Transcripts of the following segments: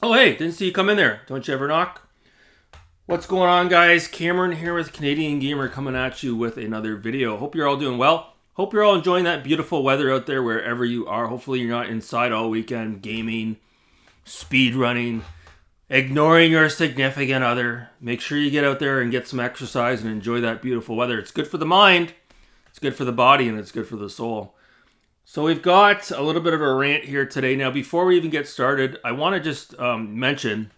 Oh, hey, didn't see you come in there. Don't you ever knock? What's going on, guys? Cameron here with Canadian Gamer coming at you with another video. Hope you're all doing well. Hope you're all enjoying that beautiful weather out there wherever you are. Hopefully you're not inside all weekend gaming, speed running, ignoring your significant other. Make sure you get out there and get some exercise and enjoy that beautiful weather. It's good for the mind, it's good for the body, and it's good for the soul. So we've got a little bit of a rant here today. Now, before we even get started, I want to just mention,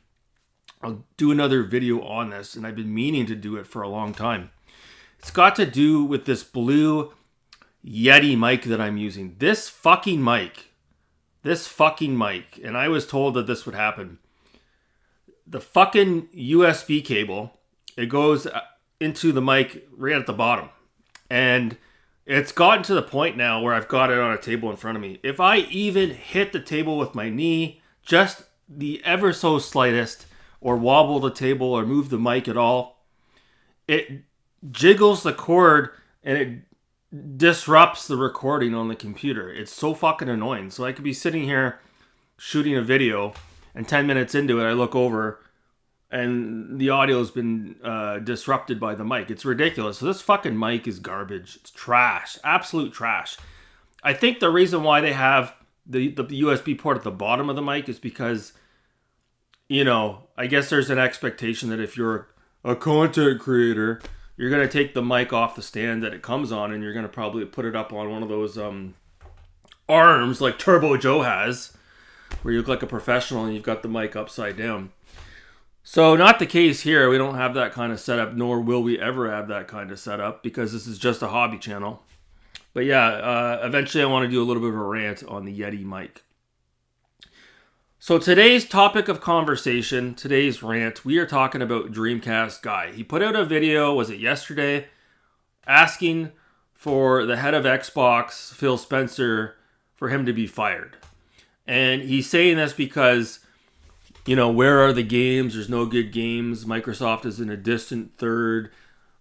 I'll do another video on this, and I've been meaning to do it for a long time. It's got to do with this blue Yeti mic that I'm using. This fucking mic, and I was told that this would happen. The fucking USB cable, it goes into the mic right at the bottom. And it's gotten to the point now where I've got it on a table in front of me. If I even hit the table with my knee, just the ever so slightest, or wobble the table or move the mic at all, it jiggles the cord and it disrupts the recording on the computer. It's so fucking annoying. So I could be sitting here shooting a video, and 10 minutes into it, I look over and the audio has been disrupted by the mic. It's ridiculous. So this fucking mic is garbage. It's trash. Absolute trash. I think the reason why they have the USB port at the bottom of the mic is because, you know, I guess there's an expectation that if you're a content creator, you're going to take the mic off the stand that it comes on and you're going to probably put it up on one of those arms like Turbo Joe has, where you look like a professional and you've got the mic upside down. So not the case here. We don't have that kind of setup, nor will we ever have that kind of setup, because this is just a hobby channel. But yeah, eventually I want to do a little bit of a rant on the Yeti mic. So today's topic of conversation, today's rant, we are talking about Dreamcastguy. He put out a video, was it yesterday, asking for the head of Xbox, Phil Spencer, for him to be fired. And he's saying this because, you know, where are the games? There's no good games. Microsoft is in a distant third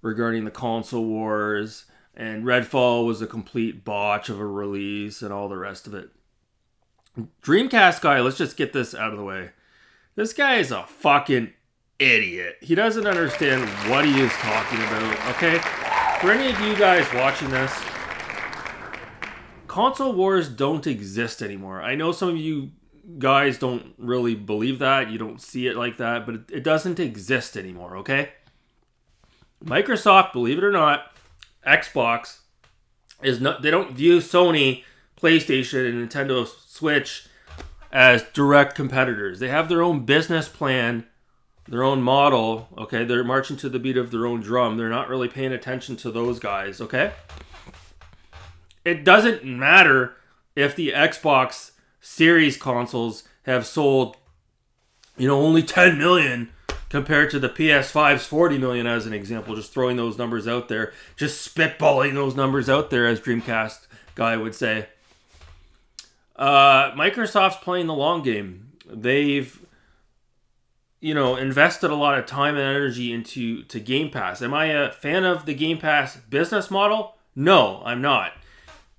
regarding the console wars. And Redfall was a complete botch of a release and all the rest of it. Dreamcastguy, let's just get this out of the way. This guy is a fucking idiot. He doesn't understand what he is talking about, okay? For any of you guys watching this, console wars don't exist anymore. I know some of you guys don't really believe that. You don't see it like that, but it doesn't exist anymore, okay? Microsoft, believe it or not, Xbox is not, they don't view Sony, PlayStation, and Nintendo Switch as direct competitors. They have their own business plan, their own model, okay? They're marching to the beat of their own drum. They're not really paying attention to those guys, okay? It doesn't matter if the Xbox Series consoles have sold, you know, only 10 million compared to the PS5's 40 million, as an example. Just throwing those numbers out there, just spitballing those numbers out there, as Dreamcastguy would say. Microsoft's playing the long game. They've, you know, invested a lot of time and energy into Game Pass. Am I a fan of the Game Pass business model? No, I'm not.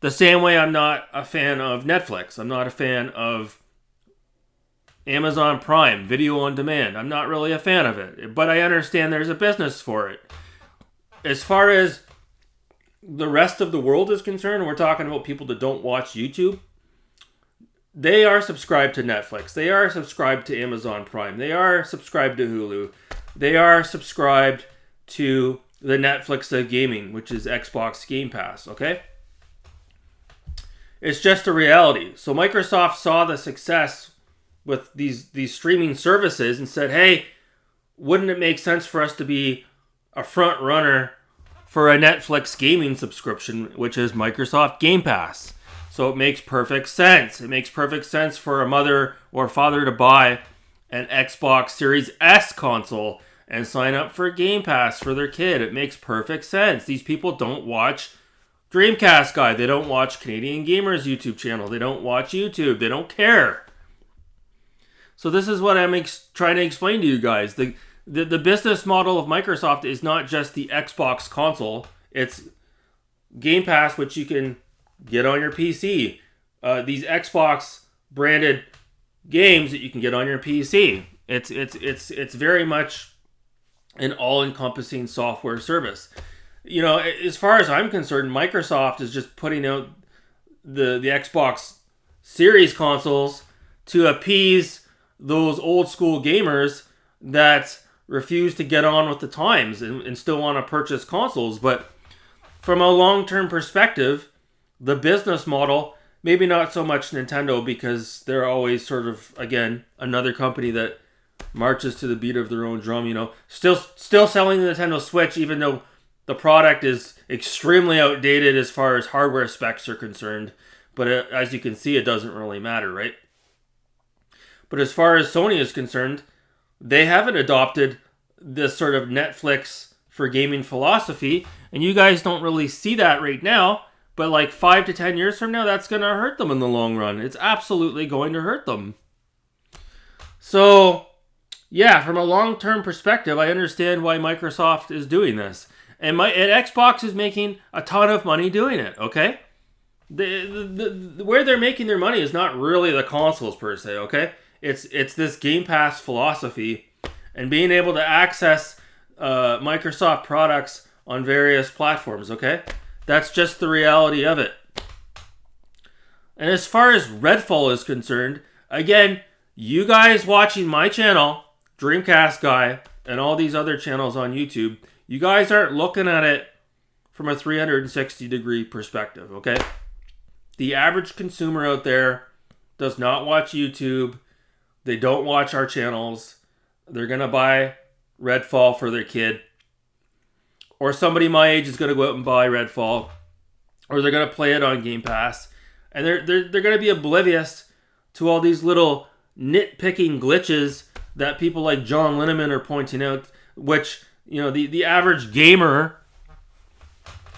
The same way I'm not a fan of Netflix. I'm not a fan of Amazon Prime, video on demand. I'm not really a fan of it. But I understand there's a business for it. As far as the rest of the world is concerned, we're talking about people that don't watch YouTube. They are subscribed to Netflix. They are subscribed to Amazon Prime. They are subscribed to Hulu. They are subscribed to the Netflix of gaming, which is Xbox Game Pass, okay? It's just a reality. So Microsoft saw the success with these streaming services and said, hey, wouldn't it make sense for us to be a front runner for a Netflix gaming subscription, which is Microsoft Game Pass? So it makes perfect sense. It makes perfect sense for a mother or father to buy an Xbox Series S console and sign up for Game Pass for their kid. It makes perfect sense. These people don't watch Dreamcastguy. They don't watch Canadian Gamers YouTube channel. They don't watch YouTube. They don't care. So this is what I'm trying to explain to you guys. The business model of Microsoft is not just the Xbox console. It's Game Pass, which you can get on your PC. These Xbox branded games that you can get on your PC. It's very much an all-encompassing software service. You know, as far as I'm concerned, Microsoft is just putting out the Xbox Series consoles to appease those old school gamers that refuse to get on with the times and still want to purchase consoles. But from a long-term perspective, the business model, maybe not so much Nintendo, because they're always sort of, again, another company that marches to the beat of their own drum, you know. Still selling the Nintendo Switch, even though the product is extremely outdated as far as hardware specs are concerned. But as you can see, it doesn't really matter, right? But as far as Sony is concerned, they haven't adopted this sort of Netflix for gaming philosophy. And you guys don't really see that right now. But like 5 to 10 years from now, that's going to hurt them in the long run. It's absolutely going to hurt them. So, yeah, from a long-term perspective, I understand why Microsoft is doing this. And Xbox is making a ton of money doing it, okay? Where they're making their money is not really the consoles per se, okay? It's this Game Pass philosophy and being able to access Microsoft products on various platforms, okay? That's just the reality of it. And as far as Redfall is concerned, again, you guys watching my channel, Dreamcastguy, and all these other channels on YouTube, you guys aren't looking at it from a 360-degree perspective, okay? The average consumer out there does not watch YouTube. They don't watch our channels. They're going to buy Redfall for their kid. Or somebody my age is going to go out and buy Redfall. Or they're going to play it on Game Pass. And they're going to be oblivious to all these little nitpicking glitches that people like John Linneman are pointing out, which, you know, the average gamer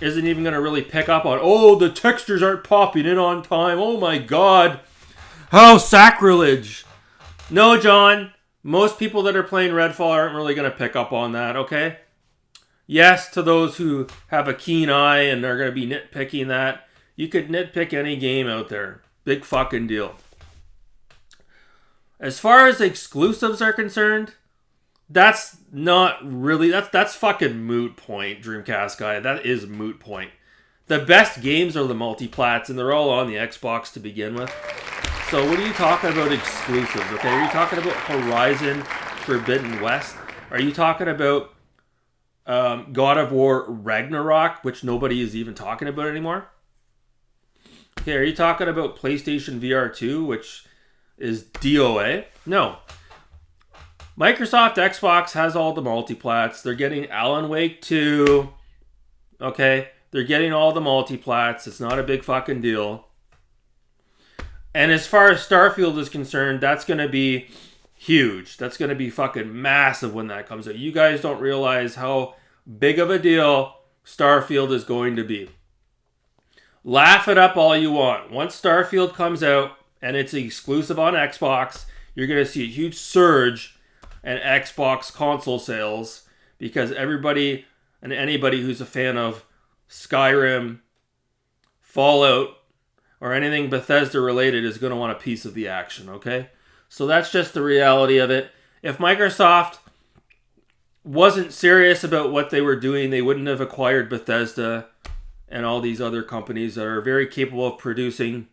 isn't even going to really pick up on. Oh, the textures aren't popping in on time. Oh my God. How sacrilege. No, John. Most people that are playing Redfall aren't really going to pick up on that, okay? Yes, to those who have a keen eye and are going to be nitpicking that. You could nitpick any game out there. Big fucking deal. As far as exclusives are concerned, that's not really... That's fucking moot point, Dreamcastguy. That is moot point. The best games are the multiplats, and they're all on the Xbox to begin with. So what are you talking about exclusives, okay? Are you talking about Horizon Forbidden West? Are you talking about God of War Ragnarok, which nobody is even talking about anymore? Okay, are you talking about PlayStation VR 2, which is DOA? No. Microsoft Xbox has all the multiplats. They're getting Alan Wake 2. Okay? They're getting all the multiplats. It's not a big fucking deal. And as far as Starfield is concerned, that's going to be huge. That's going to be fucking massive when that comes out. You guys don't realize how big of a deal Starfield is going to be. Laugh it up all you want. Once Starfield comes out and it's exclusive on Xbox, you're going to see a huge surge in Xbox console sales because everybody and anybody who's a fan of Skyrim, Fallout, or anything Bethesda related is going to want a piece of the action, okay? So that's just the reality of it. If Microsoft wasn't serious about what they were doing, they wouldn't have acquired Bethesda and all these other companies that are very capable of producing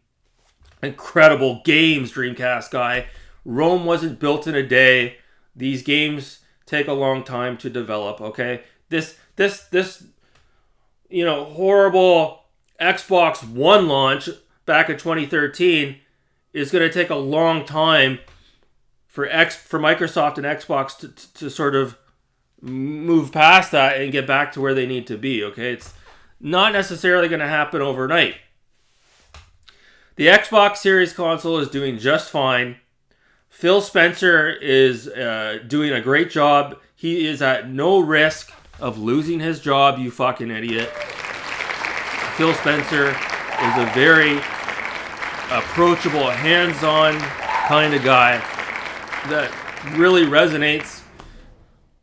incredible games, Dreamcastguy. Rome wasn't built in a day. These games take a long time to develop, okay? This horrible Xbox One launch back in 2013 is going to take a long time for Microsoft and Xbox to sort of move past that and get back to where they need to be, okay? It's not necessarily going to happen overnight. The Xbox Series console is doing just fine. Phil Spencer is doing a great job. He is at no risk of losing his job, you fucking idiot. Phil Spencer is a very approachable, hands-on kind of guy that really resonates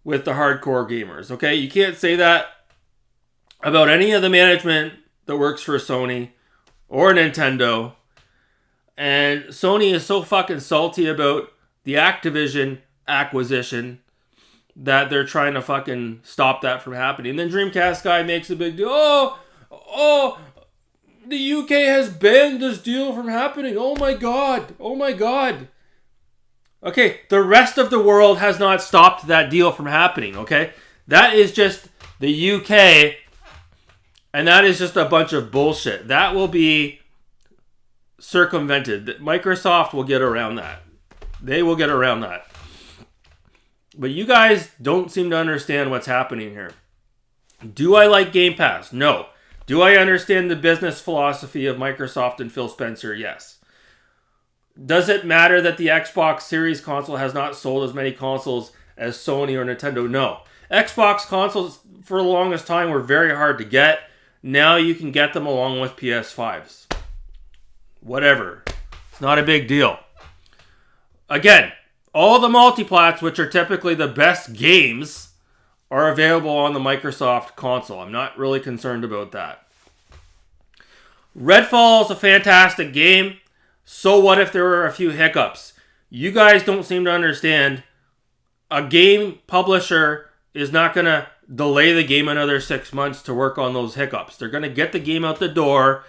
with the hardcore gamers, okay? You can't say that about any of the management that works for Sony or Nintendo. And Sony is so fucking salty about the Activision acquisition that they're trying to fucking stop that from happening. And then Dreamcast guy makes a big deal. Oh, the UK has banned this deal from happening. Oh my god. Okay, the rest of the world has not stopped that deal from happening, okay? That is just the UK, and that is just a bunch of bullshit. That will be circumvented. Microsoft will get around that. They will get around that. But you guys don't seem to understand what's happening here. Do I like Game Pass? No. Do I understand the business philosophy of Microsoft and Phil Spencer? Yes. Does it matter that the Xbox Series console has not sold as many consoles as Sony or Nintendo? No. Xbox consoles for the longest time were very hard to get. Now you can get them along with PS5s. Whatever. It's not a big deal. Again, all the multiplats, which are typically the best games, are available on the Microsoft console. I'm not really concerned about that. Redfall is a fantastic game. So what if there were a few hiccups? You guys don't seem to understand. A game publisher is not going to delay the game another 6 months to work on those hiccups. They're going to get the game out the door,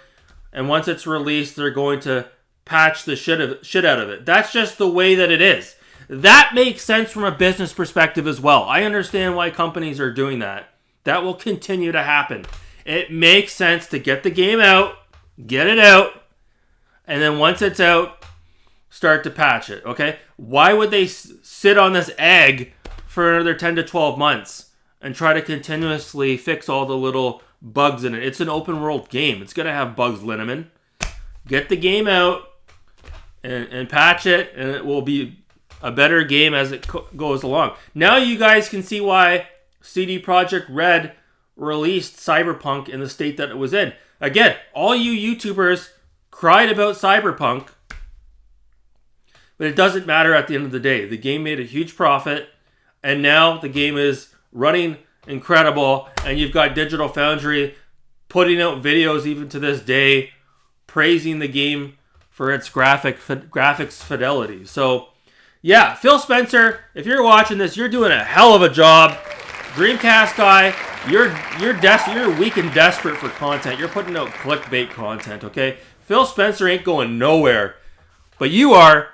and once it's released, they're going to patch the shit out of it. That's just the way that it is. That makes sense from a business perspective as well. I understand why companies are doing that. That will continue to happen. It makes sense to get the game out, get it out, and then once it's out, start to patch it, okay? Why would they sit on this egg for another 10 to 12 months and try to continuously fix all the little bugs in it? It's an open world game. It's going to have bugs, Linneman. Get the game out and patch it, and it will be a better game as it goes along. Now you guys can see why CD Projekt Red released Cyberpunk in the state that it was in. Again, all you YouTubers cried about Cyberpunk, but it doesn't matter at the end of the day. The game made a huge profit, and now the game is running incredible, and you've got Digital Foundry putting out videos even to this day praising the game for its graphics fidelity. So, yeah, Phil Spencer, if you're watching this, you're doing a hell of a job. Dreamcast guy, you're weak and desperate for content. You're putting out clickbait content, okay? Phil Spencer ain't going nowhere. But you are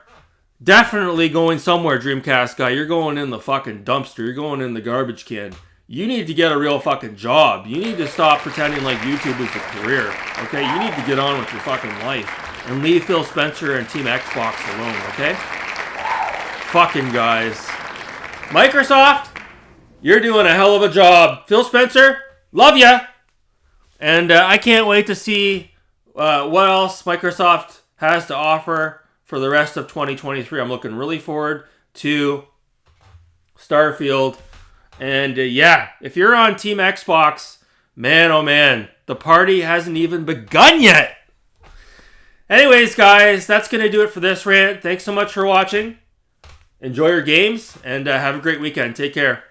definitely going somewhere, Dreamcast guy. You're going in the fucking dumpster. You're going in the garbage can. You need to get a real fucking job. You need to stop pretending like YouTube is a career, okay? You need to get on with your fucking life and leave Phil Spencer and Team Xbox alone, okay? Fucking guys. Microsoft, you're doing a hell of a job. Phil Spencer, love ya. And I can't wait to see what else Microsoft has to offer for the rest of 2023. I'm looking really forward to Starfield. And yeah, if you're on Team Xbox, man, oh man, the party hasn't even begun yet. Anyways, guys, that's going to do it for this rant. Thanks so much for watching. Enjoy your games, and have a great weekend. Take care.